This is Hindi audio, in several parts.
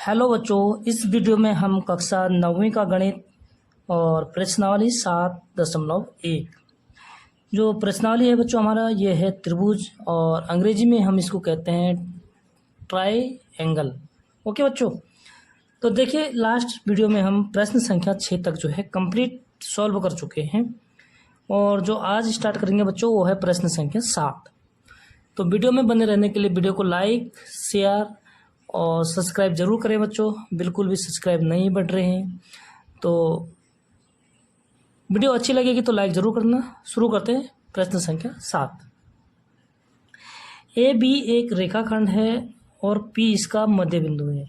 हेलो बच्चों, इस वीडियो में हम कक्षा 9वीं का गणित और प्रश्नावली 7.1 जो प्रश्नावली है बच्चों हमारा ये है त्रिभुज और अंग्रेजी में हम इसको कहते हैं ट्राइएंगल। ओके बच्चों, तो देखिए लास्ट वीडियो में हम प्रश्न संख्या 6 तक जो है कंप्लीट सॉल्व कर चुके हैं और जो आज स्टार्ट करेंगे बच्चों वो है प्रश्न संख्या 7। तो वीडियो में बने रहने के लिए वीडियो को लाइक, शेयर और सब्सक्राइब जरूर करें बच्चों। बिल्कुल भी सब्सक्राइब नहीं बढ़ रहे हैं तो वीडियो अच्छी लगेगी तो लाइक जरूर करना। शुरू करते हैं प्रश्न संख्या 7। ए बी एक रेखाखंड है और पी इसका मध्य बिंदु है।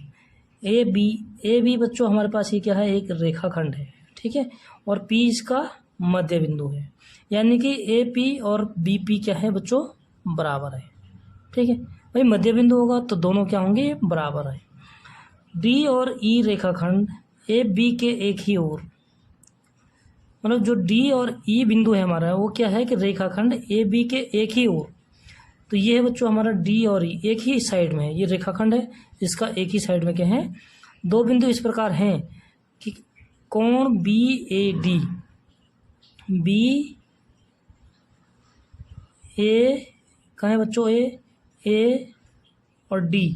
ए बी बच्चों हमारे पास ये क्या है, एक रेखाखंड है, ठीक है, और पी इसका मध्य बिंदु है, यानी कि ए पी और बी पी क्या है बच्चों, बराबर है। ठीक है भाई, मध्य बिंदु होगा तो दोनों क्या होंगे, बराबर है। डी और ई रेखाखंड ए बी के एक ही ओर, मतलब जो डी और ई बिंदु है हमारा वो क्या है कि रेखाखंड ए बी के एक ही ओर। तो ये है बच्चों हमारा डी और ई एक ही साइड में है, ये रेखाखंड है जिसका एक ही साइड में क्या है, दो बिंदु इस प्रकार हैं कि कोण बी ए डी, बी ए कहाँ है बच्चों, ए और डी,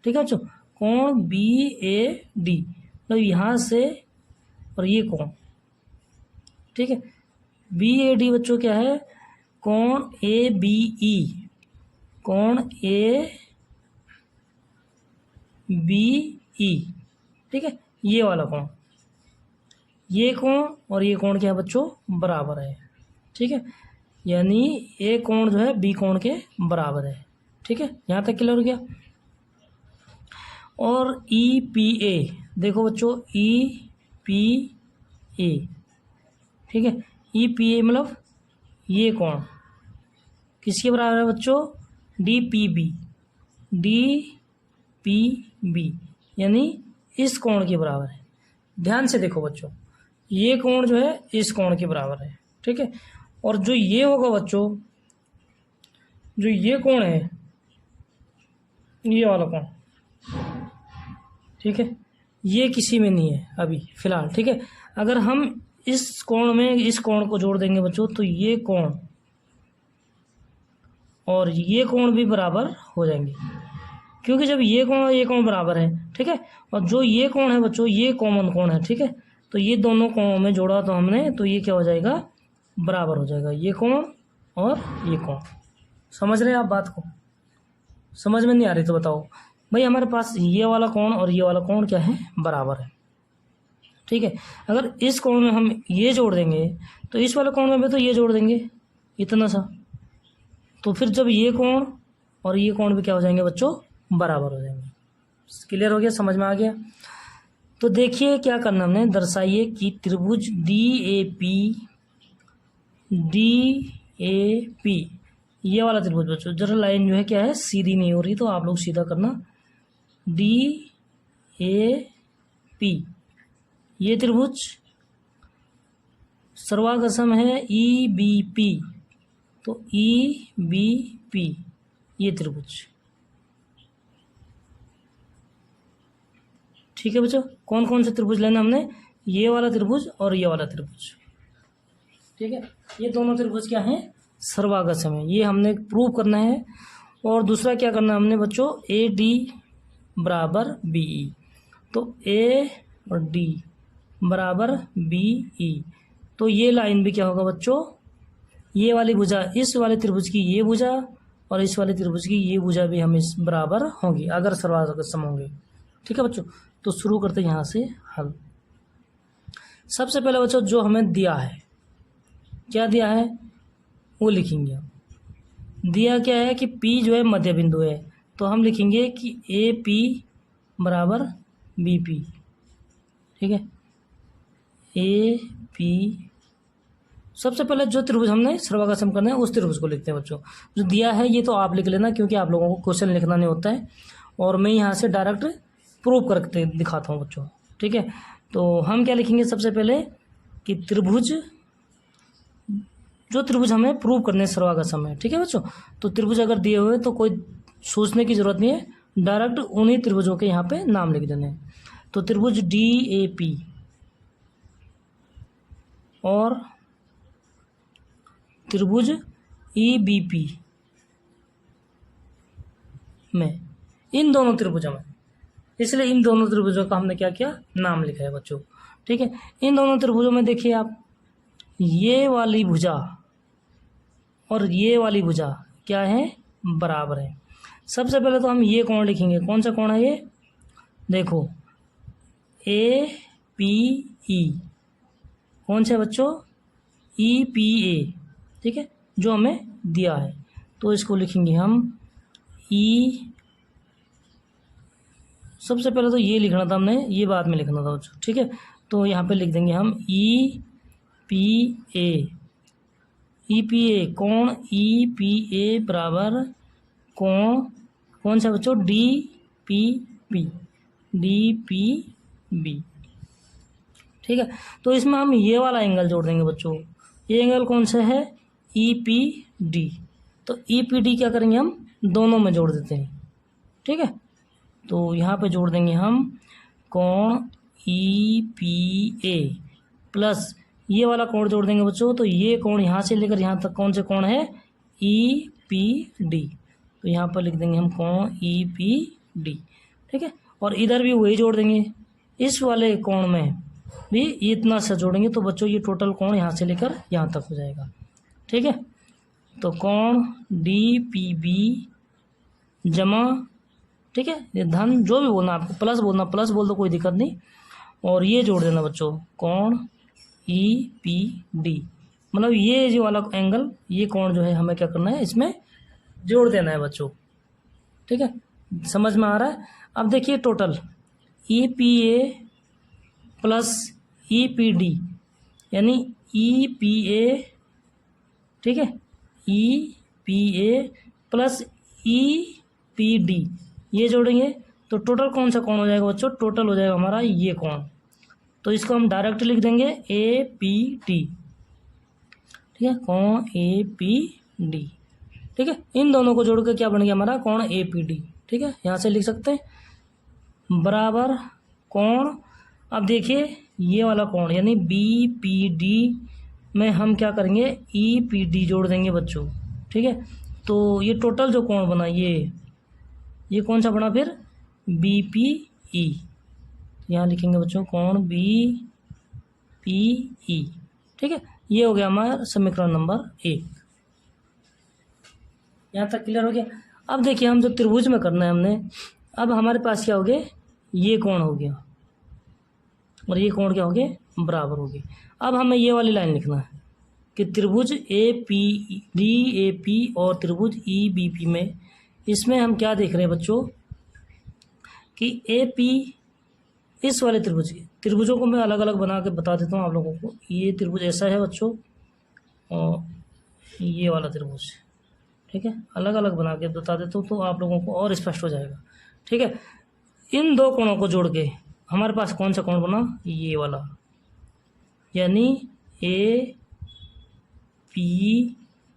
ठीक है बच्चों, कोण बी ए डी, मतलब यहाँ से और ये कोण, ठीक है, बी ए डी बच्चों क्या है, कोण ए बी ई, कोण ए बी ई, ठीक है, ये वाला कोण, ये कोण और ये कोण क्या है बच्चों, बराबर है। ठीक है, यानी ए कोण जो है बी कोण के बराबर है। ठीक है, यहाँ तक क्लियर हो गया। और ई पी ए, देखो बच्चों ई पी ए, ठीक है, ई पी ए मतलब ये कोण किसके बराबर है बच्चों, D P B, D P B, यानी इस कोण के बराबर है। ध्यान से देखो बच्चों, ये कोण जो है इस कोण के बराबर है। ठीक है, और जो ये होगा बच्चों, जो ये कोण है, ये वाला कोण, ठीक है, ये किसी में नहीं है अभी फिलहाल। ठीक है, अगर हम इस कोण में इस कोण को जोड़ देंगे बच्चों तो ये कोण और ये कोण भी बराबर हो जाएंगे, क्योंकि जब ये कोण बराबर है, ठीक है, और जो ये कोण है बच्चों ये कॉमन कोण है। ठीक है, तो ये दोनों कोणों में जोड़ा तो हमने, तो ये क्या हो जाएगा, बराबर हो जाएगा, ये कोण और ये कोण। समझ रहे हैं आप बात को? समझ में नहीं आ रही तो बताओ भाई। हमारे पास ये वाला कोण और ये वाला कोण क्या है, बराबर है। ठीक है, अगर इस कोण में हम ये जोड़ देंगे तो इस वाले कोण में भी तो ये जोड़ देंगे इतना सा, तो फिर जब ये कोण और ये कोण भी क्या हो जाएंगे बच्चों, बराबर हो जाएंगे। क्लियर हो गया, समझ में आ गया? तो देखिए क्या करना हमने, दर्शाइए कि त्रिभुज डी ए पी, ये वाला त्रिभुज बच्चों, जरा लाइन जो है क्या है, सीधी नहीं हो रही तो आप लोग सीधा करना। डी ए पी, ये त्रिभुज सर्वागसम है ई बी पी, तो ई बी पी ये त्रिभुज। ठीक है बच्चों, कौन कौन से त्रिभुज लेना हमने, ये वाला त्रिभुज और ये वाला त्रिभुज। ठीक है, ये दोनों त्रिभुज क्या हैं, सर्वागसम है, ये हमने प्रूव करना है। और दूसरा क्या करना है हमने बच्चों, ए डी बराबर बी ई, तो ए और डी बराबर बी ई, तो ये लाइन भी क्या होगा बच्चों, ये वाली भुजा इस वाले त्रिभुज की ये भुजा और इस वाले त्रिभुज की ये भुजा भी हम इस बराबर होंगी अगर सर्वागसम होंगे। ठीक है बच्चों, तो शुरू करते हैं यहाँ से हल। सबसे पहले बच्चों जो हमें दिया है, क्या दिया है वो लिखेंगे हम। दिया क्या है कि P जो है मध्य बिंदु है, तो हम लिखेंगे कि ए पी बराबर बी पी। ठीक है, ए पी, सबसे पहले जो त्रिभुज हमने सर्वागसम करना है उस त्रिभुज को लिखते हैं बच्चों। जो दिया है ये तो आप लिख लेना, क्योंकि आप लोगों को क्वेश्चन लिखना नहीं होता है और मैं यहाँ से डायरेक्ट प्रूव करके दिखाता हूँ बच्चों। ठीक है, तो हम क्या लिखेंगे सबसे पहले कि त्रिभुज, जो त्रिभुज हमें प्रूव करने सर्वागसम है। ठीक है बच्चों, तो त्रिभुज अगर दिए हुए तो कोई सोचने की जरूरत नहीं है, डायरेक्ट उन्हीं त्रिभुजों के यहाँ पे नाम लिख देने हैं। तो त्रिभुज DAP और त्रिभुज EBP में, इन दोनों त्रिभुजों में, इसलिए इन दोनों त्रिभुजों का हमने क्या किया, नाम लिखा है बच्चों। ठीक है, इन दोनों त्रिभुजों में देखिए आप, ये वाली भुजा और ये वाली भुजा क्या है, बराबर है। सबसे पहले तो हम ये कोण लिखेंगे। कौन सा कोण है ये, देखो APE, कौन सा बच्चों, EPA। ठीक है, जो हमें दिया है, तो इसको लिखेंगे हम सबसे पहले तो ये लिखना था हमने, ये बाद में लिखना था बच्चों। ठीक है, तो यहाँ पे लिख देंगे हम EPA कोण EPA बराबर कोण कौन सा बच्चों, DPB। ठीक है, तो इसमें हम ये वाला एंगल जोड़ देंगे बच्चों। ये एंगल कौन सा है, EPD। तो EPD क्या करेंगे, हम दोनों में जोड़ देते हैं। ठीक है, तो यहाँ पे जोड़ देंगे हम कोण EPA प्लस ये वाला कोण जोड़ देंगे बच्चों। तो ये कोण यहाँ से लेकर यहाँ तक कौन से कोण है, EPD। तो यहाँ पर लिख देंगे हम कोण EPD। ठीक है, और इधर भी वही जोड़ देंगे, इस वाले कोण में भी इतना सा जोड़ेंगे। तो बच्चों ये टोटल कोण यहाँ से लेकर यहाँ तक हो जाएगा। ठीक है, तो कोण DPB जमा, ठीक है, ये धन जो भी बोलना आपको, प्लस बोलना प्लस बोल दो, कोई दिक्कत नहीं। और ये जोड़ देना बच्चों कोण EPD, मतलब ये जो वाला एंगल, ये कोण जो है हमें क्या करना है, इसमें जोड़ देना है बच्चों। ठीक है, समझ में आ रहा है। अब देखिए टोटल EPA प्लस EPD यानी EPA, ठीक है, EPA प्लस EPD ये जोड़ेंगे तो टोटल कौन सा कोण हो जाएगा बच्चों, टोटल हो जाएगा हमारा ये कोण। तो इसको हम डायरेक्ट लिख देंगे APD। ठीक है, कोण APD। ठीक है, इन दोनों को जोड़ के क्या बन गया हमारा, कोण APD। ठीक है, यहाँ से लिख सकते हैं बराबर कोण। अब देखिए ये वाला कोण यानी BPD में हम क्या करेंगे, EPD जोड़ देंगे बच्चों। ठीक है, तो ये टोटल जो कोण बना ये कौन सा बना फिर, BPE। यहाँ लिखेंगे बच्चों कोण BPE। ठीक है, ये हो गया हमारा समीकरण नंबर 1। यहाँ तक क्लियर हो गया। अब देखिए हम जो त्रिभुज में करना है हमने, अब हमारे पास क्या हो गया, ये कोण हो गया और ये कोण क्या हो गया, बराबर हो गए। अब हमें ये वाली लाइन लिखना है कि त्रिभुज DAP और त्रिभुज EBP में, इसमें हम क्या देख रहे हैं बच्चों कि AP इस वाले त्रिभुजों को मैं अलग अलग बना के बता देता हूँ आप लोगों को। ये त्रिभुज ऐसा है बच्चों और ये वाला त्रिभुज, ठीक है, अलग अलग बना के बता देता हूँ तो आप लोगों को और स्पष्ट हो जाएगा। ठीक है, इन दो कोणों को जोड़ के हमारे पास कौन सा कोण बना, ये वाला, यानी AP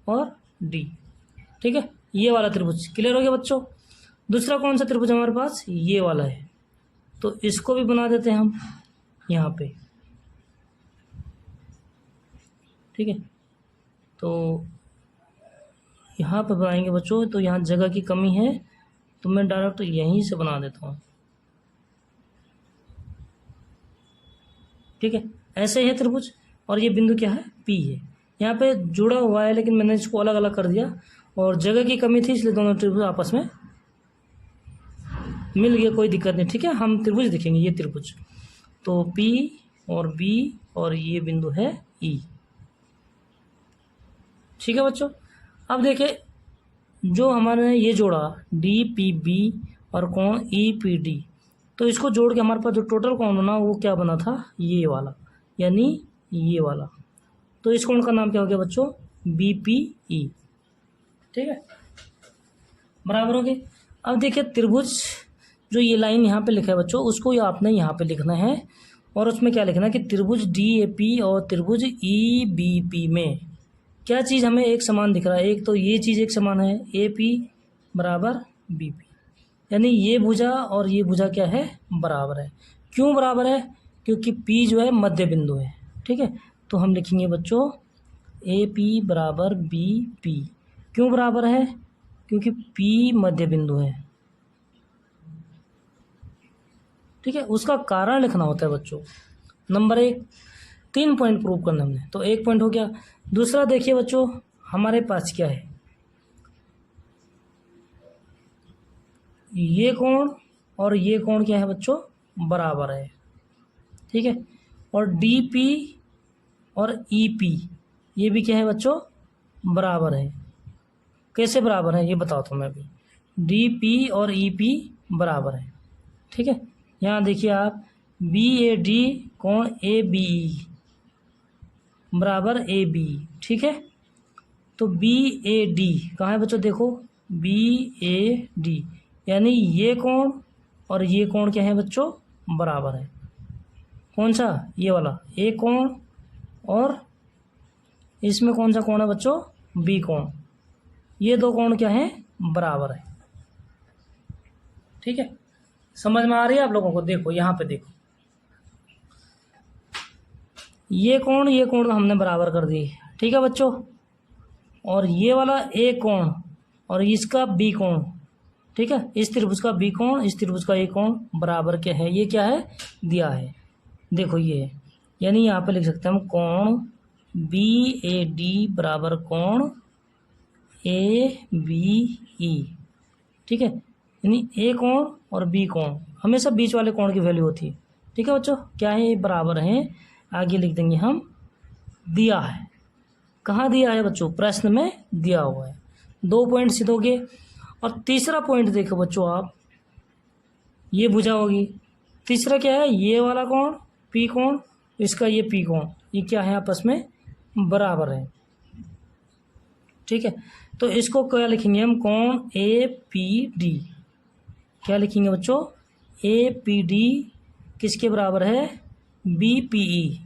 और D। ठीक है, ये वाला त्रिभुज क्लियर हो गया बच्चों। दूसरा कौन सा त्रिभुज हमारे पास, ये वाला है, तो इसको भी बना देते हैं हम यहाँ पे। ठीक है, तो यहाँ पर बनाएंगे बच्चों, तो यहाँ जगह की कमी है तो मैं डायरेक्ट यहीं से बना देता हूँ। ठीक है, ऐसे है त्रिभुज और ये बिंदु क्या है, P है, यहाँ पे जुड़ा हुआ है, लेकिन मैंने इसको अलग अलग कर दिया और जगह की कमी थी इसलिए दोनों त्रिभुज आपस में मिल गए, कोई दिक्कत नहीं। ठीक है, हम त्रिभुज देखेंगे, ये त्रिभुज तो P और B और ये बिंदु है E। ठीक है बच्चों, अब देखिए जो हमारे ये जोड़ा DPB और कोण EPD, तो इसको जोड़ के हमारे पास जो टोटल कोण बना वो क्या बना था, ये वाला, यानी ये वाला। तो इस कोण का नाम क्या हो गया बच्चों, BPE। ठीक है, बराबर हो गए। अब देखिए त्रिभुज जो ये लाइन यहाँ पे लिखा है बच्चों, उसको आपने यहाँ पे लिखना है और उसमें क्या लिखना है कि त्रिभुज DAP और त्रिभुज EBP में क्या चीज़ हमें एक समान दिख रहा है। एक तो ये चीज़ एक समान है, AP बराबर BP। यानी ये भुजा और ये भुजा क्या है, बराबर है। क्यों बराबर है, क्योंकि P जो है मध्य बिंदु है। ठीक है, तो हम लिखेंगे बच्चों AP बराबर BP। क्यों बराबर है, क्योंकि P मध्य बिंदु है। ठीक है, उसका कारण लिखना होता है बच्चों। नंबर 1, 3 पॉइंट प्रूव करना हमने, तो 1 पॉइंट हो गया। दूसरा देखिए बच्चों, हमारे पास क्या है, ये कोण और ये कोण क्या है बच्चों, बराबर है। ठीक है, और DP और EP ये भी क्या है बच्चों, बराबर है। कैसे बराबर है ये बताता हूँ मैं अभी। DP और EP बराबर है। ठीक है, यहाँ देखिए आप, BAD कोण ABE बराबर AB। ठीक है, तो BAD कहाँ है बच्चों, देखो BAD, यानी ये कोण और ये कोण क्या है बच्चों, बराबर है। कौन सा, ये वाला A कोण, और इसमें कौन सा कोण है बच्चों, B कोण। ये दो कोण क्या है, बराबर है। ठीक है, समझ में आ रही है आप लोगों को। देखो यहाँ पे देखो, ये कोण हमने बराबर कर दी। ठीक है बच्चों, और ये वाला A कोण और इसका B कोण, ठीक है, इस त्रिभुज का B कोण, इस त्रिभुज का A कोण बराबर क्या है, ये क्या है, दिया है। देखो ये है, यानी यहाँ पे लिख सकते हैं हम कोण BAD बराबर कोण ABE। ठीक है, यानी A कोण और B कोण हमेशा बीच वाले कोण की वैल्यू होती है। ठीक है बच्चों, क्या है, ये बराबर है। आगे लिख देंगे हम, दिया है। कहाँ दिया है बच्चों, प्रश्न में दिया हुआ है। 2 पॉइंट सिद्ध हो गए। और तीसरा पॉइंट देखो बच्चों आप, ये भुजा होगी। तीसरा क्या है, ये वाला कोण P कोण, इसका ये P कोण, ये क्या है, आपस में बराबर है। ठीक है, तो इसको क्या लिखेंगे हम, कोण APD। क्या लिखेंगे बच्चों, APD किसके बराबर है, BPE।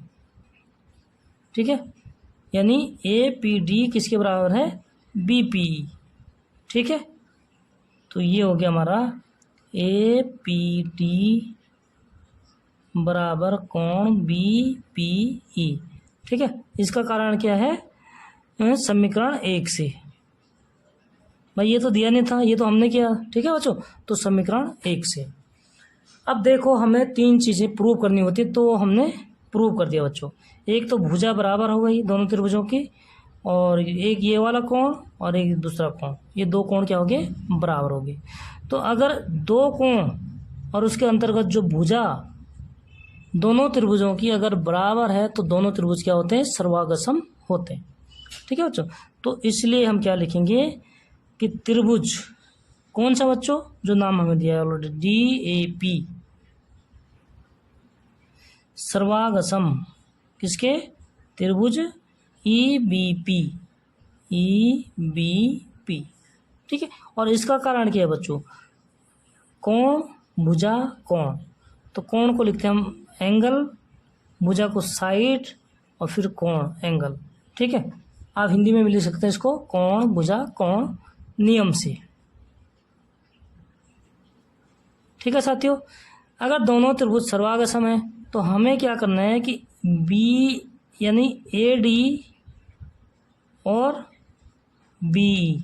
ठीक है, यानी APD किसके बराबर है, BPE। ठीक है, तो ये हो गया हमारा APD बराबर कोण BPE। ठीक है, इसका कारण क्या है, समीकरण 1 से। भाई ये तो दिया नहीं था, ये तो हमने किया। ठीक है बच्चों, तो समीकरण 1 से। अब देखो, हमें 3 चीज़ें प्रूव करनी होती, तो हमने प्रूव कर दिया बच्चों। एक तो भुजा बराबर हो गई दोनों त्रिभुजों की, और एक ये वाला कोण और एक दूसरा कोण, ये 2 कोण क्या हो गए, बराबर हो गए। तो अगर 2 कोण और उसके अंतर्गत जो भुजा दोनों त्रिभुजों की अगर बराबर है, तो दोनों त्रिभुज क्या होते हैं, सर्वागसम होते हैं। ठीक है बच्चों, तो इसलिए हम क्या लिखेंगे कि त्रिभुज कौन सा बच्चों, जो नाम हमें दिया है ऑलरेडी, DAP सर्वागसम किसके, त्रिभुज EBP। ठीक है, और इसका कारण क्या है बच्चों, कोण भुजा कोण, तो कोण को लिखते हैं हम एंगल, भुजा को साइड, और फिर कोण एंगल। ठीक है, आप हिंदी में भी लिख सकते हैं इसको, कोण भुजा कोण नियम से। ठीक है साथियों, अगर दोनों त्रिभुज सर्वागसम है, तो हमें क्या करना है कि B यानी AD और BE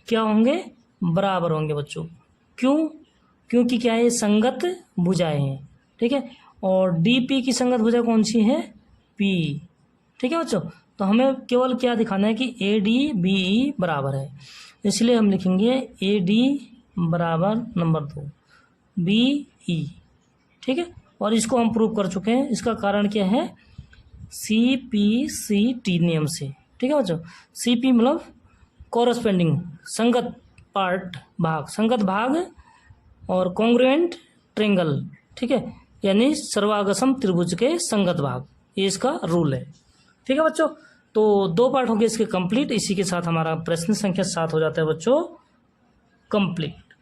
क्या होंगे, बराबर होंगे बच्चों। क्यों, क्योंकि क्या है, संगत भुजाएं हैं। ठीक है, और DP की संगत भुजा कौन सी है, P। ठीक है बच्चों, तो हमें केवल क्या दिखाना है कि AD BE बराबर है, इसलिए हम लिखेंगे AD बराबर नंबर 2 BE। ठीक है, और इसको हम प्रूव कर चुके हैं। इसका कारण क्या है, CPCT नियम से। ठीक है बच्चों, CP मतलब कॉरस्पेंडिंग, संगत पार्ट भाग, संगत भाग, और कॉन्ग्रुएंट ट्रेंगल। ठीक है, यानी सर्वागसम त्रिभुज के संगत भाग, ये इसका रूल है। ठीक है बच्चों, तो 2 पार्ट हो गए इसके कंप्लीट। इसी के साथ हमारा प्रश्न संख्या 7 हो जाता है बच्चों कंप्लीट।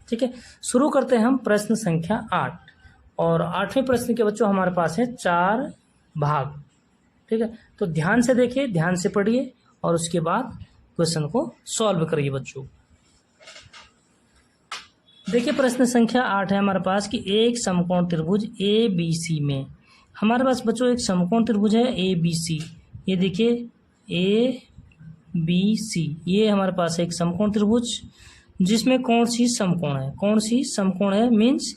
ठीक है, शुरू करते हैं हम प्रश्न संख्या 8। और 8वें प्रश्न के बच्चों हमारे पास है 4 भाग। ठीक है, तो ध्यान से देखिए, ध्यान से पढ़िए, और उसके बाद क्वेश्चन को सॉल्व करिए बच्चों। देखिए प्रश्न संख्या 8 है हमारे पास कि एक समकोण त्रिभुज ए बी सी में, हमारे पास बच्चों एक समकोण त्रिभुज है ए बी सी। ये देखिए ए बी सी, ये हमारे पास एक समकोण त्रिभुज जिसमें कौन सी समकोण है, कौन सी समकोण है मीन्स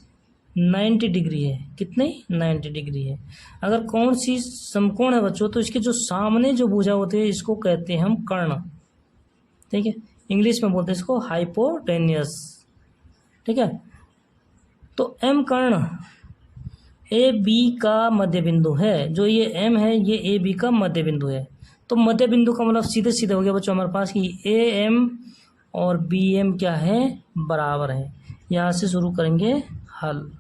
90 डिग्री है। कितने 90 डिग्री है। अगर कौन सी समकोण है बच्चों तो इसके जो सामने जो भुजा होते हैं इसको कहते हैं हम कर्ण। ठीक है, इंग्लिश में बोलते हैं इसको हाइपोटेन्यूस। ठीक है, तो एम कर्ण ए बी का मध्य बिंदु है। जो ये एम है ये ए बी का मध्य बिंदु है। तो मध्य बिंदु का मतलब सीधे सीधे हो गया बच्चों हमारे पास कि ए एम और बी एम क्या है, बराबर है। यहाँ से शुरू करेंगे हल।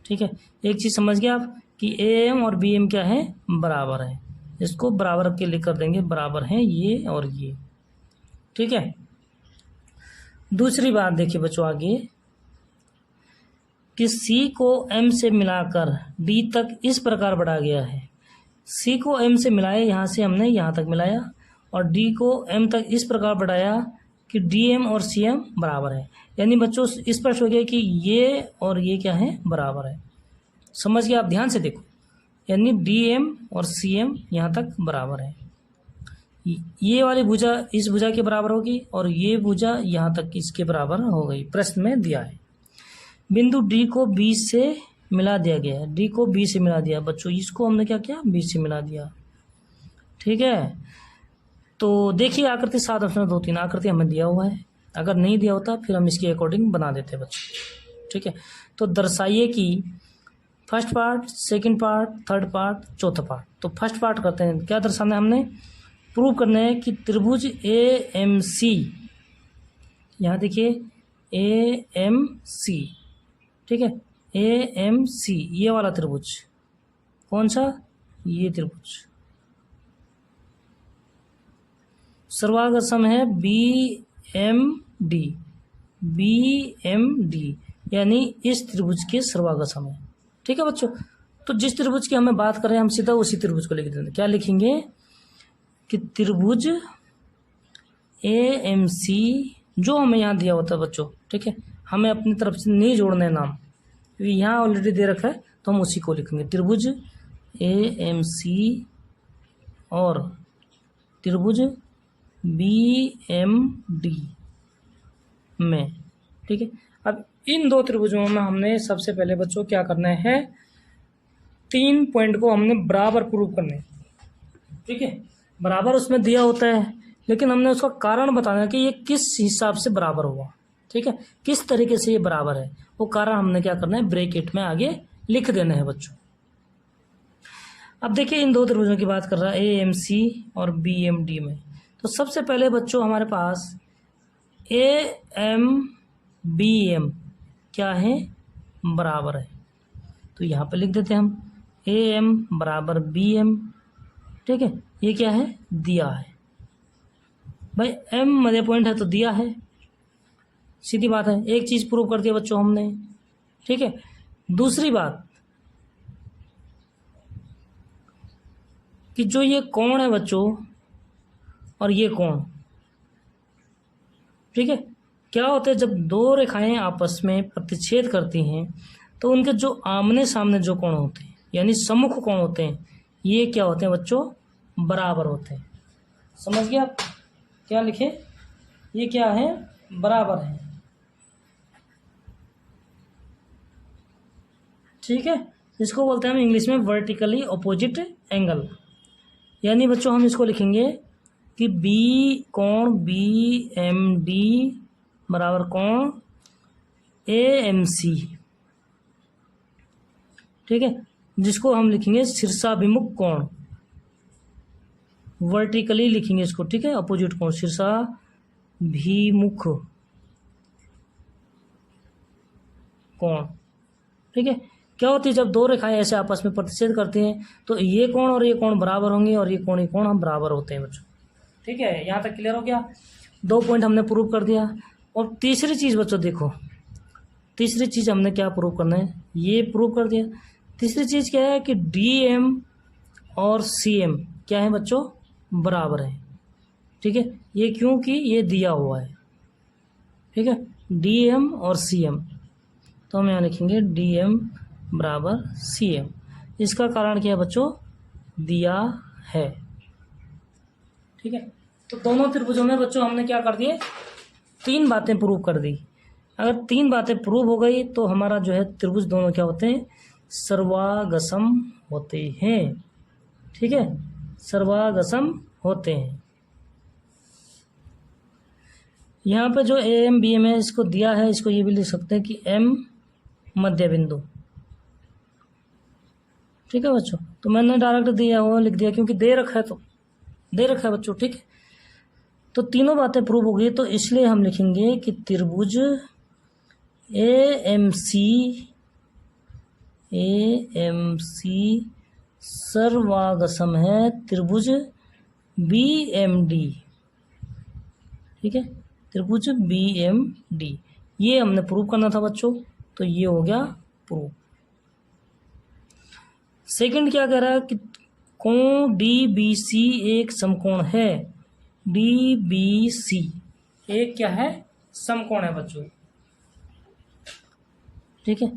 ठीक है, एक चीज़ समझ गए आप कि ए एम और बी एम क्या है, बराबर है। इसको बराबर के लिए कर देंगे, बराबर है ये और ये। ठीक है, दूसरी बात देखिए बच्चों आगे कि सी को एम से मिलाकर डी तक इस प्रकार बढ़ाया गया है। सी को एम से मिलाया, यहाँ से हमने यहाँ तक मिलाया, और डी को एम तक इस प्रकार बढ़ाया कि डी एम और सी एम बराबर है। यानी बच्चों स्पष्ट हो गया कि ये और ये क्या है, बराबर है। समझ गए आप, ध्यान से देखो। यानी डी एम और सी एम यहाँ तक बराबर है। ये वाली भुजा इस भुजा के बराबर होगी और ये भुजा यहाँ तक इसके बराबर हो गई। प्रश्न में दिया है बिंदु डी को बी से मिला दिया गया है। डी को बी से मिला दिया बच्चों, इसको हमने क्या किया, बी से मिला दिया। ठीक है, तो देखिए आकृति 7 ऑप्शन 2 3 आकृति हमें दिया हुआ है। अगर नहीं दिया होता फिर हम इसके अकॉर्डिंग बना देते बच्चों। ठीक है, तो दर्शाइए कि first part, second part, third part, चौथा पार्ट। तो फर्स्ट पार्ट करते हैं। क्या दर्शाना है हमने, प्रूव करना है कि त्रिभुज ए एम सी, यहाँ देखिए ए एम सी। ठीक है, ए एम सी ये वाला त्रिभुज, कौन सा, ये त्रिभुज सर्वांग सम है B M D. B M D यानी इस त्रिभुज के सर्वांग सम है। ठीक है बच्चों, तो जिस त्रिभुज की हमें बात कर रहे हैं हम सीधा उसी त्रिभुज को लिख देंगे। क्या लिखेंगे कि त्रिभुज ए एम सी जो हमें यहाँ दिया होता है बच्चों। ठीक है, हमें अपनी तरफ से नहीं जोड़ना है नाम, क्योंकि यहाँ ऑलरेडी दे रखा है तो हम उसी को लिखेंगे। त्रिभुज ए एम सी और त्रिभुज बी एम डी में। ठीक है, अब इन दो त्रिभुजों में हमने सबसे पहले बच्चों क्या करना है, 3 पॉइंट को हमने बराबर प्रूव करने। ठीक है, बराबर उसमें दिया होता है लेकिन हमने उसका कारण बताना है कि ये किस हिसाब से बराबर हुआ। ठीक है, किस तरीके से ये बराबर है, वो कारण हमने क्या करना है, ब्रैकेट में आगे लिख देना है बच्चों। अब देखिए इन दो त्रिभुजों की बात कर रहा है ए एम सी और बी एम डी में। तो सबसे पहले बच्चों हमारे पास ए एम बी एम क्या है, बराबर है। तो यहाँ पे लिख देते हैं हम ए एम बराबर बी एम। ठीक है, ये क्या है, दिया है भाई, एम मध्य पॉइंट है तो दिया है, सीधी बात है। एक चीज़ प्रूव कर दिया बच्चों हमने। ठीक है, दूसरी बात कि जो ये कोण है बच्चों और ये कोण, ठीक है, क्या होता है जब दो रेखाएं आपस में प्रतिच्छेद करती हैं तो उनके जो आमने सामने जो कोण होते हैं यानी सम्मुख कोण होते हैं, ये क्या होते हैं बच्चों, बराबर होते हैं। समझ गए आप, क्या लिखे, ये क्या है, बराबर है। ठीक है, इसको बोलते हैं हम इंग्लिश में वर्टिकली अपोजिट एंगल। यानी बच्चों हम इसको लिखेंगे कि बी कोण बी एम डी बराबर कोण ए एम सी। ठीक है, जिसको हम लिखेंगे शीर्षाभिमुख कोण, वर्टिकली लिखेंगे इसको। ठीक है, अपोजिट कोण शीर्षाभिमुख कोण। ठीक है, क्या होती है जब दो रेखाएं ऐसे आपस में प्रतिच्छेद करती हैं तो ये कोण और ये कोण बराबर होंगे और ये कोण हम बराबर होते हैं बच्चों। ठीक है, यहाँ तक क्लियर हो गया। 2 पॉइंट हमने प्रूव कर दिया। और तीसरी चीज़ बच्चों देखो, तीसरी चीज़ हमने क्या प्रूव करना है, ये प्रूव कर दिया। तीसरी चीज़ क्या है कि डी एम और सी एम क्या है बच्चों, बराबर है। ठीक है, ये क्योंकि ये दिया हुआ है। ठीक है, डी एम और सी एम, तो हम यहाँ लिखेंगे डी एम बराबर सी एम। इसका कारण क्या है बच्चों, दिया है। ठीक है, तो दोनों त्रिभुजों में बच्चों हमने क्या कर दिए, 3 बातें प्रूव कर दी। अगर 3 बातें प्रूव हो गई तो हमारा जो है त्रिभुज दोनों क्या होते हैं, सर्वागसम होते हैं। ठीक है, सर्वागसम होते हैं। यहाँ पे जो ए एम बी एम है इसको दिया है, इसको ये भी लिख सकते हैं कि एम मध्य बिंदु। ठीक है बच्चों, तो मैंने डायरेक्ट दिया हुआ लिख दिया क्योंकि दे रखा है, तो दे रखा है बच्चों। ठीक है, तो तीनों बातें प्रूव हो गई, तो इसलिए हम लिखेंगे कि त्रिभुज ए एम सी सर्वागसम है त्रिभुज बी एम डी। ठीक है, त्रिभुज बी एम डी, ये हमने प्रूव करना था बच्चों, तो ये हो गया प्रूव। सेकंड क्या कह रहा है कि कोण डी बी सी एक समकोण है। डी बी सी एक क्या है, समकोण है बच्चों। ठीक है,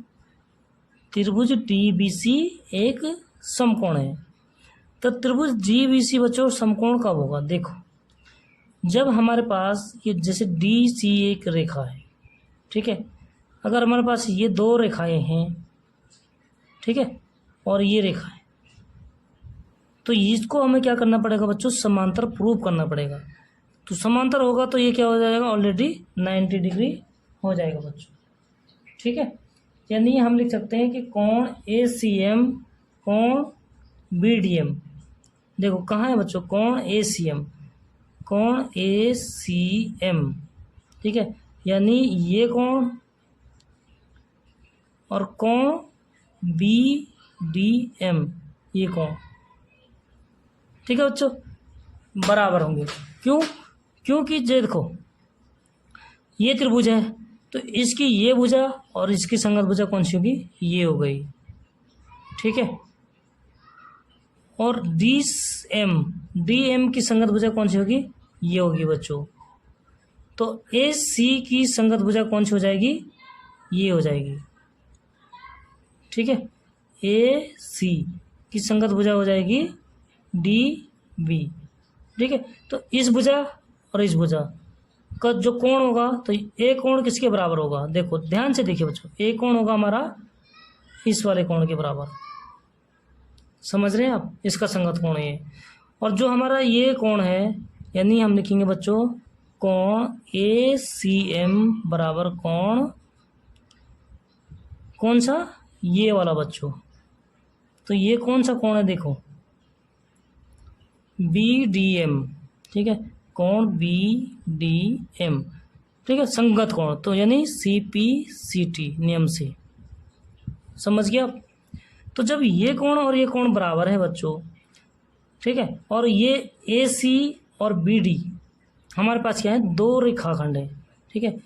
त्रिभुज डी बी सी एक समकोण है। तो त्रिभुज डी बी सी बच्चों समकोण कब होगा, देखो जब हमारे पास ये जैसे डी सी एक रेखा है। ठीक है, अगर हमारे पास ये 2 रेखाएं हैं, ठीक है, और ये रेखा है, तो इसको हमें क्या करना पड़ेगा बच्चों, समांतर प्रूव करना पड़ेगा। तो समांतर होगा तो ये क्या हो जाएगा, ऑलरेडी 90 डिग्री हो जाएगा बच्चों। ठीक है, यानी हम लिख सकते हैं कि कोण ए सी एम कोण बी डी एम। देखो कहाँ है बच्चों, कोण ए सी एम, कोण ए सी एम। ठीक है, यानी ये कोण और कोण बी डी एम, ये कोण। ठीक है बच्चों, बराबर होंगे। क्यों, क्योंकि ये देखो ये त्रिभुज है, तो इसकी ये भुजा और इसकी संगत भुजा कौन सी होगी, ये हो गई। ठीक है, और डी एम की संगत भुजा कौन सी होगी, ये होगी बच्चों। तो ए सी की संगत भुजा कौन सी हो जाएगी, ये हो जाएगी। ठीक है, ए सी की संगत भुजा हो जाएगी डी बी। ठीक है, तो इस भुजा और इस भुजा का जो कोण होगा, तो ए कोण किसके बराबर होगा, देखो ध्यान से देखिए बच्चों, ए कोण होगा हमारा इस वाले कोण के बराबर। समझ रहे हैं आप, इसका संगत कोण है। और जो हमारा ये कोण है, यानी हम लिखेंगे बच्चों कोण ए सी एम बराबर कोण कौन सा, ये वाला बच्चों। तो ये कौन सा कोण है, देखो बी डी एम। ठीक है, कोण बी डी एम। ठीक है, संगत कोण, तो यानी सी पी सी टी नियम से। समझ गया आप। तो जब ये कोण और ये कोण बराबर है बच्चों, ठीक है, और ये ए सी और बी डी हमारे पास क्या है, 2 रेखाखंड है। ठीक है,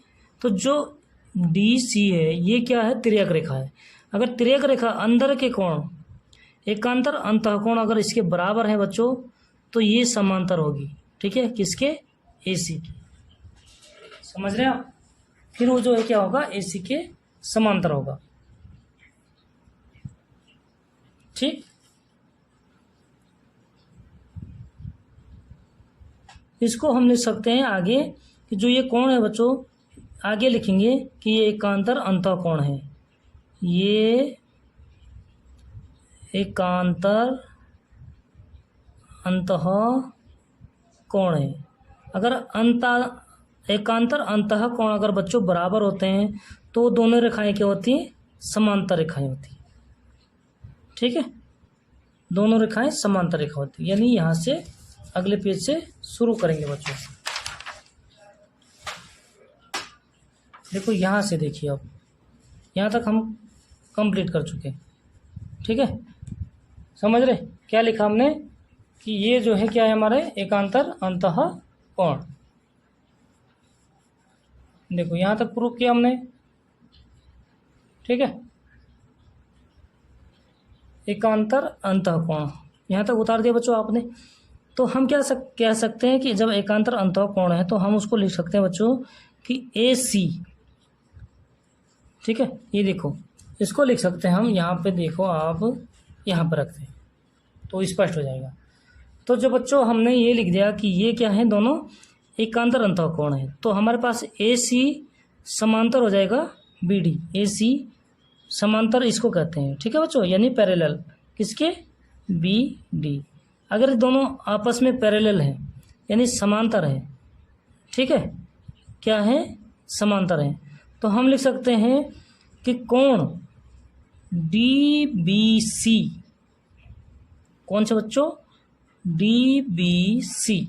तो जो डी सी है ये क्या है, तिर्यक रेखा है। अगर तिर्यक रेखा अंदर के कोण एकांतर अंतःकोण अगर इसके बराबर है बच्चों, तो ये समांतर होगी। ठीक है, किसके, ए सी की। समझ रहे हैं आप, फिर वो जो है क्या होगा, ए सी के समांतर होगा। ठीक, इसको हम लिख सकते हैं आगे कि जो ये कोण है बच्चों, आगे लिखेंगे कि ये एकांतर अंतःकोण है। ये एकांतर अंतःकोण है। अगर एकांतर अंतःकोण अगर बच्चों बराबर होते हैं तो दोनों रेखाएं क्या होती हैं, समांतर रेखाएं होती हैं। ठीक है, दोनों रेखाएं समांतर रेखा होती है। यानी यहाँ से अगले पेज से शुरू करेंगे बच्चों। देखो यहाँ से देखिए, अब यहाँ तक हम कंप्लीट कर चुके। ठीक है, समझ रहे क्या लिखा हमने कि ये जो है क्या है, हमारे एकांतर अंतःकोण। देखो यहाँ तक प्रूफ किया हमने। ठीक है, एकांतर अंतःकोण यहाँ तक उतार दिया बच्चों आपने। तो हम कह सकते हैं कि जब एकांतर अंतःकोण है तो हम उसको लिख सकते हैं बच्चों कि ए सी ठीक है, ये देखो इसको लिख सकते हैं हम, यहाँ पे देखो आप यहाँ पर रखते हैं तो स्पष्ट हो जाएगा। तो जो बच्चों हमने ये लिख दिया कि ये क्या है, दोनों एकांतर अंतःकोण है, तो हमारे पास ए सी समांतर हो जाएगा बी डी। ए सी समांतर इसको कहते हैं, ठीक है बच्चों, यानी पैरेलल किसके, बी डी। अगर दोनों आपस में पैरेलल है यानी समांतर है, ठीक है, क्या है, समांतर है, तो हम लिख सकते हैं कि कोण डी बी सी, कौन से बच्चों, डी बी सी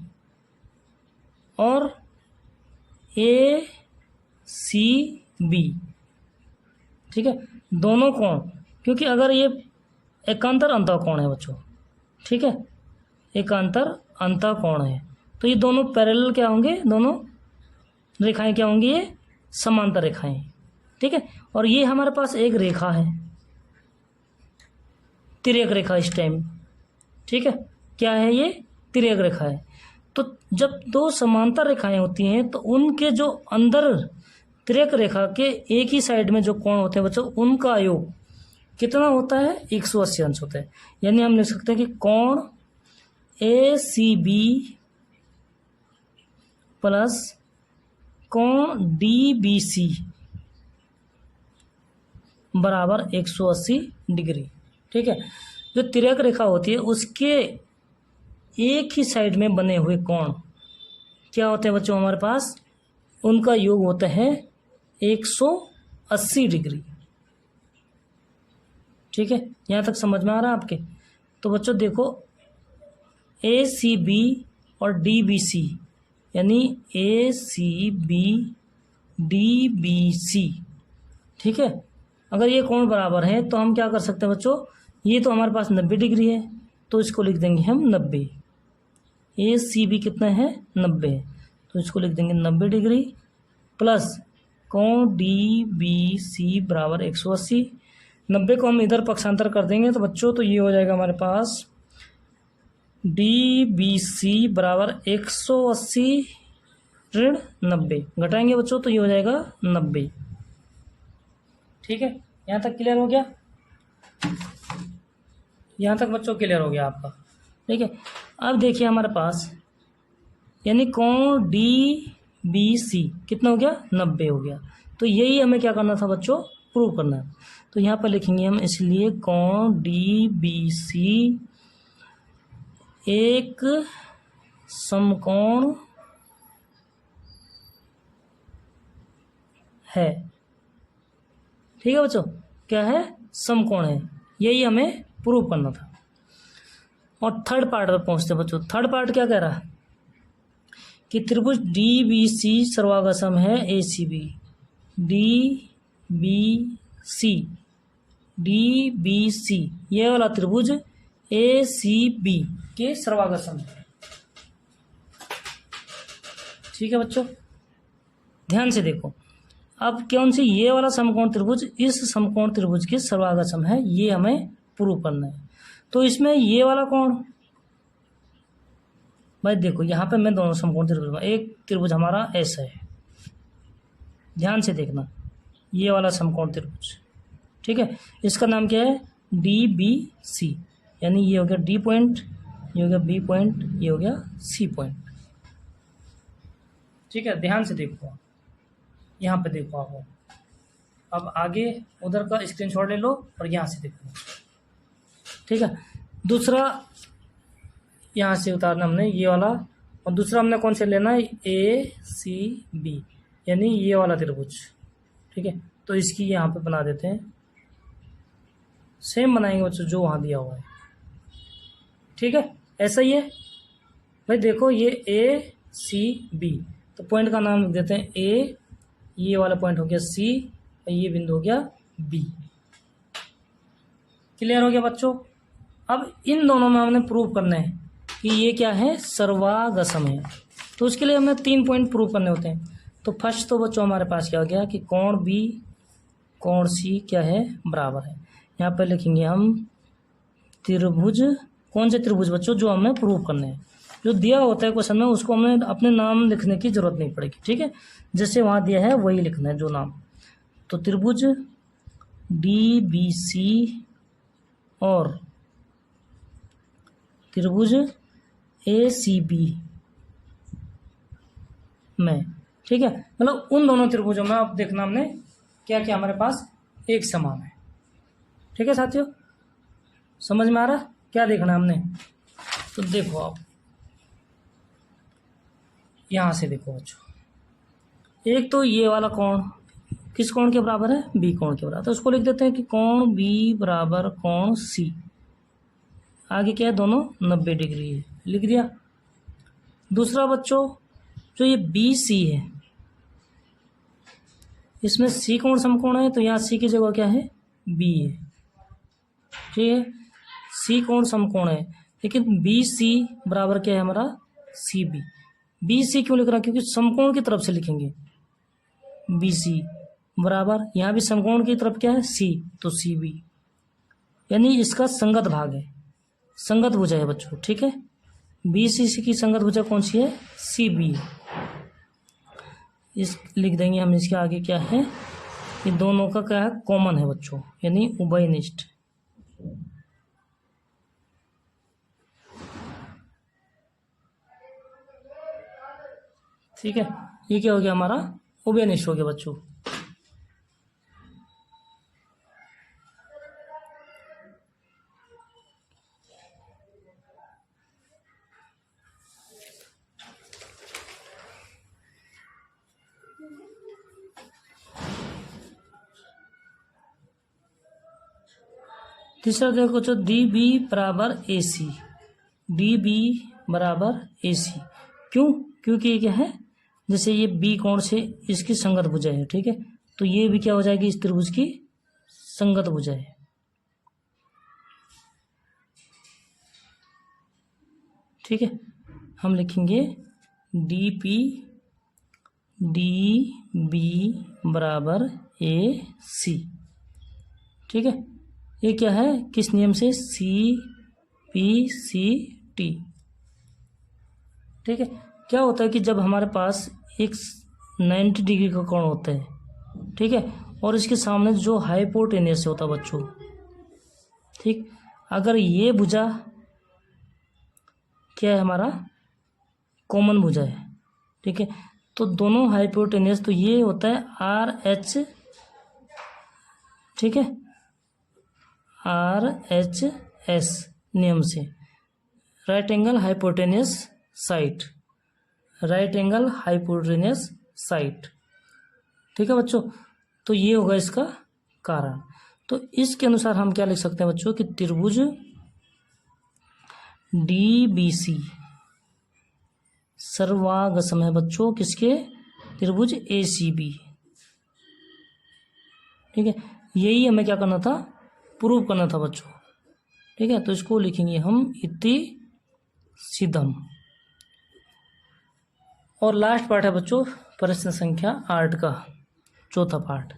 और ए सी बी, ठीक है, दोनों कोण, क्योंकि अगर ये एकांतर अंतःकोण है बच्चों, ठीक है, एकांतर अंतःकोण है, तो ये दोनों पैरेलल क्या होंगे, दोनों रेखाएं क्या होंगी, ये समांतर रेखाएं, ठीक है। और ये हमारे पास एक रेखा है, तिर्यक रेखा इस टाइम, ठीक है, क्या है ये, तिर्यक रेखा है। तो जब दो समांतर रेखाएं होती हैं तो उनके जो अंदर तिर्यक रेखा के एक ही साइड में जो कोण होते हैं बच्चों, उनका योग कितना होता है, 180 अंश होता है। यानी हम लिख सकते हैं कि कोण ए सी बी प्लस कोण डी बी सी बराबर 180 डिग्री, ठीक है। जो तिर्यक रेखा होती है उसके एक ही साइड में बने हुए कोण क्या होते हैं बच्चों, हमारे पास उनका योग होता है 180 डिग्री, ठीक है। यहाँ तक समझ में आ रहा है आपके। तो बच्चों देखो ए सी बी और डी बी सी, यानी A C B D B C, ठीक है, अगर ये कोण बराबर है तो हम क्या कर सकते हैं बच्चों, ये तो हमारे पास 90 डिग्री है तो इसको लिख देंगे हम 90। ए सी बी कितना है, 90 है, तो इसको लिख देंगे 90 डिग्री प्लस कोण डी बी सी बराबर 180। 90 को हम इधर पक्षांतर कर देंगे तो बच्चों तो ये हो जाएगा हमारे पास डी बी सी बराबर 180 ऋण 90, घटाएंगे बच्चों तो ये हो जाएगा 90, ठीक है। यहाँ तक क्लियर हो गया, यहाँ तक बच्चों क्लियर हो गया आपका, ठीक है। अब देखिए हमारे पास यानी कोण डी बी सी कितना हो गया, 90 हो गया। तो यही हमें क्या करना था बच्चों, प्रूव करना है। तो यहाँ पर लिखेंगे हम, इसलिए कोण डी बी सी एक समकोण है, ठीक है बच्चों, क्या है, समकोण है, यही हमें प्रूव करना था। और थर्ड पार्ट पर पहुंचते बच्चों। थर्ड पार्ट क्या कह रहा है कि त्रिभुज डी बी सी सर्वागसम है A C B, D B C, D B C, ये वाला त्रिभुज ए सी बी के सर्वागसम है, ठीक है बच्चों। ध्यान से देखो, अब कौन सी, ये वाला समकोण त्रिभुज इस समकोण त्रिभुज के सर्वागसम है, ये हमें प्रूव करना है। तो इसमें ये वाला कोण, भाई देखो यहाँ पे मैं दोनों समकोण त्रिभुज, एक त्रिभुज हमारा ऐसा है, ध्यान से देखना, ये वाला समकोण त्रिभुज, ठीक है, इसका नाम क्या है, डी बी सी, यानी ये हो गया डी पॉइंट, ये हो गया बी पॉइंट, ये हो गया सी पॉइंट, ठीक है। ध्यान से देखो, यहाँ पे देखो आप, अब आगे उधर का स्क्रीनशॉट ले लो और यहाँ से देखो, ठीक है। दूसरा यहाँ से उतारना हमने ये वाला, और दूसरा हमने कौन से लेना है, ए सी बी, यानी ये वाला त्रिभुज, ठीक है। तो इसकी यहाँ पे बना देते हैं, सेम बनाएंगे बच्चों जो वहाँ दिया हुआ है, ठीक है, ऐसा ही है भाई। देखो ये ए सी बी, तो पॉइंट का नाम लिख देते हैं ए, ये वाला पॉइंट हो गया सी और ये बिंदु हो गया बी। क्लियर हो गया बच्चों। अब इन दोनों में हमने प्रूव करना है कि ये क्या है, सर्वागसम है। तो उसके लिए हमें 3 पॉइंट प्रूव करने होते हैं। तो फर्स्ट तो बच्चों हमारे पास क्या हो गया कि कोण बी कोण सी क्या है, बराबर है। यहाँ पर लिखेंगे हम त्रिभुज, कौन से त्रिभुज बच्चों, जो हमें प्रूव करने हैं। जो दिया होता है क्वेश्चन में उसको हमें अपने नाम लिखने की जरूरत नहीं पड़ेगी, ठीक है, जैसे वहाँ दिया है वही लिखना है जो नाम। तो त्रिभुज DBC और त्रिभुज ACB में, ठीक है, मतलब उन दोनों त्रिभुजों में अब देखना हमने क्या क्या हमारे पास एक समान है। ठीक है साथियों, समझ में आ रहा क्या देखना है हमने? तो देखो आप यहाँ से देखो बच्चों, एक तो ये वाला कोण किस कोण के बराबर है? B कोण के बराबर। तो उसको लिख देते हैं कि कोण B बराबर कोण C। आगे क्या है? दोनों 90 डिग्री है, लिख दिया। दूसरा बच्चों, जो ये BC है, इसमें C कोण समकोण है, तो यहाँ C की जगह क्या है? B है। ठीक है, C कोण समकोण है, लेकिन BC बराबर क्या है हमारा? CB। BC क्यों लिख रहा है? क्योंकि समकोण की तरफ से लिखेंगे। BC बराबर, यहाँ भी समकोण की तरफ क्या है? C, तो CB, यानी इसका संगत भाग है, संगत भुजा है बच्चों। ठीक है, BCC की संगत भुजा कौन सी है? CB। इस लिख देंगे हम, इसके आगे क्या है? ये दोनों का क्या है? कॉमन है बच्चों, यानी उभयनिष्ठ। ठीक है, ये क्या हो गया हमारा? उभयनिष्ठ हो गया बच्चों। तीसरा देखो बच्चों, DB बराबर AC। DB बराबर AC क्यों? क्योंकि ये क्या है? जैसे ये B कोण से इसकी संगत भुजा है, ठीक है, तो ये भी क्या हो जाएगी? इस त्रिभुज की संगत भुजा है। ठीक है, हम लिखेंगे DB बराबर AC। ठीक है, ये क्या है? किस नियम से? CPCT। ठीक है, क्या होता है कि जब हमारे पास एक 90 डिग्री का कोण होता है, ठीक है, और इसके सामने जो हाइपोटेनियस होता है बच्चों, ठीक, अगर ये भुजा क्या है हमारा? कॉमन भुजा है। ठीक है, तो दोनों हाइपोटेनियस, तो ये होता है RH, ठीक है, RHS नियम से, right angle hypotenuse side, right angle hypotenuse side. ठीक है बच्चों, तो ये होगा इसका कारण। तो इसके अनुसार हम क्या लिख सकते हैं बच्चों कि त्रिभुज DBC सर्वागसम है बच्चों किसके? त्रिभुज ACB। ठीक है, यही हमें क्या करना था? प्रूव करना था बच्चों। ठीक है, तो इसको लिखेंगे हम इति सिद्धम। और लास्ट पार्ट है बच्चों प्रश्न संख्या 8 का चौथा पार्ट।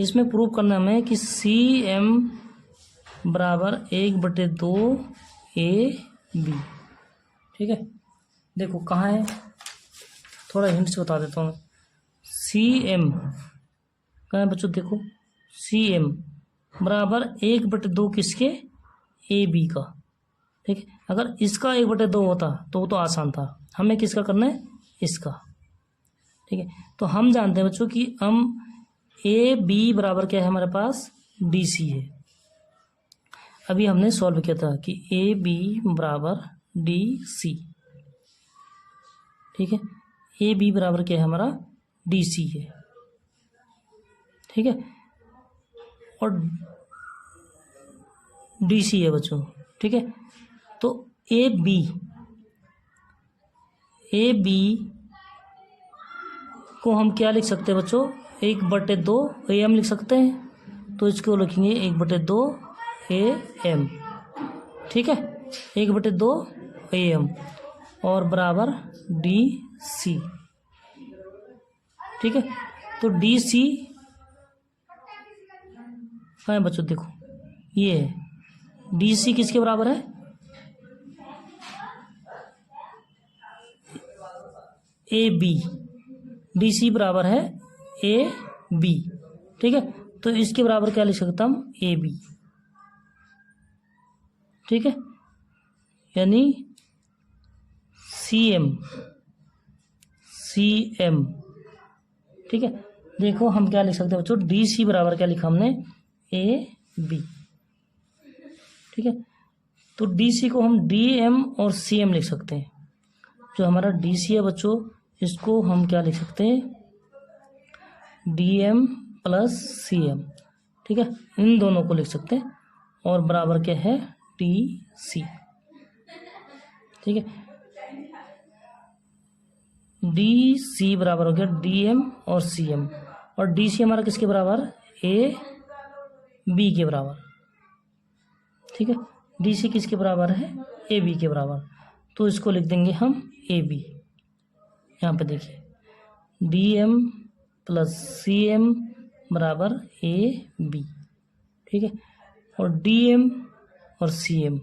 इसमें प्रूव करना हमें कि CM बराबर 1/2AB। ठीक है, देखो कहाँ है, थोड़ा हिंट से बता देता हूँ। CM कहाँ है बच्चों? देखो CM बराबर 1/2 किसके? AB का। ठीक है, अगर इसका 1/2 होता तो आसान था, हमें किसका करना है? इसका। ठीक है, तो हम जानते हैं बच्चों कि हम AB बराबर क्या है हमारे पास? DC है। अभी हमने सॉल्व किया था कि AB बराबर DC। ठीक है, AB बराबर क्या है हमारा? DC है। ठीक है, और DC है बच्चों। ठीक है, तो AB को हम क्या लिख सकते हैं बच्चों? 1/2 AM लिख सकते हैं, तो इसको लिखेंगे 1/2 AM। ठीक है, 1/2 AM और बराबर DC। ठीक है, तो DC कहाँ है बच्चों? देखो ये है, DC किसके बराबर है? AB। DC बराबर है AB। ठीक है, तो इसके बराबर क्या लिख सकता हम, ए बी, ठीक है, यानी सी एम, ठीक है। देखो हम क्या लिख सकते हैं बच्चों, डी सी बराबर क्या लिखा हमने, ए बी, ठीक है। तो डी सी को हम डी एम और सी एम लिख सकते हैं। जो हमारा डी सी है बच्चों, इसको हम क्या लिख सकते हैं, D M plus C M, ठीक है, इन दोनों को लिख सकते हैं। और बराबर क्या है, डी सी, ठीक है। डी सी बराबर हो गया डी एम और सी एम, और डी सी हमारा किसके बराबर, ए बी के बराबर, ठीक है। डी सी किसके बराबर है, ए बी के बराबर, तो इसको लिख देंगे हम ए बी। यहाँ पे देखिए D M plus C M बराबर ए बी, ठीक है। और डी एम और सी एम,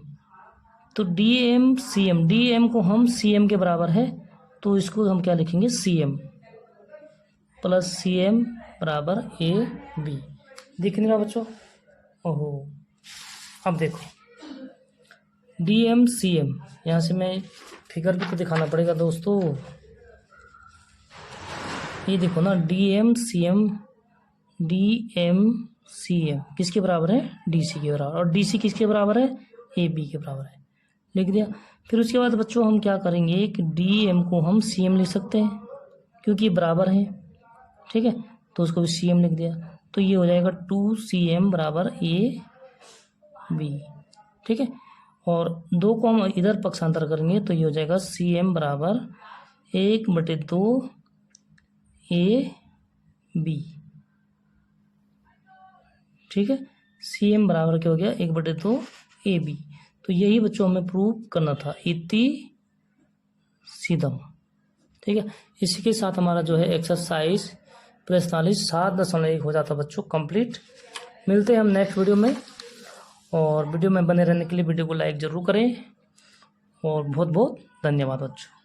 तो D M C M, D M को हम सी एम के बराबर है, तो इसको हम क्या लिखेंगे, C M plus C M बराबर ए बी। दिख नहीं रहा बच्चों, ओहो, अब देखो डी एम सी एम, यहाँ से मैं फिगर भी तो दिखाना पड़ेगा दोस्तों। ये देखो ना, D M C M, D M C M किसके बराबर है, डी सी के बराबर, और डी सी किसके बराबर है, ए बी के बराबर है, लिख दिया। फिर उसके बाद बच्चों हम क्या करेंगे कि डी एम को हम सी एम लिख सकते हैं, क्योंकि बराबर है, ठीक है, तो उसको भी सी एम लिख दिया। तो ये हो जाएगा 2cm बराबर ए बी, ठीक है। और 2 को हम इधर पक्षांतर करेंगे तो ये हो जाएगा cm बराबर 1/2 ए बी, ठीक है। cm बराबर क्या हो गया, 1/2 ए बी। तो यही बच्चों हमें प्रूव करना था, इति सीधम, ठीक है। इसी के साथ हमारा जो है एक्सरसाइज 45 7.1 हो जाता बच्चों कंप्लीट। मिलते हैं हम नेक्स्ट वीडियो में, और वीडियो में बने रहने के लिए वीडियो को लाइक ज़रूर करें, और बहुत बहुत धन्यवाद बच्चों।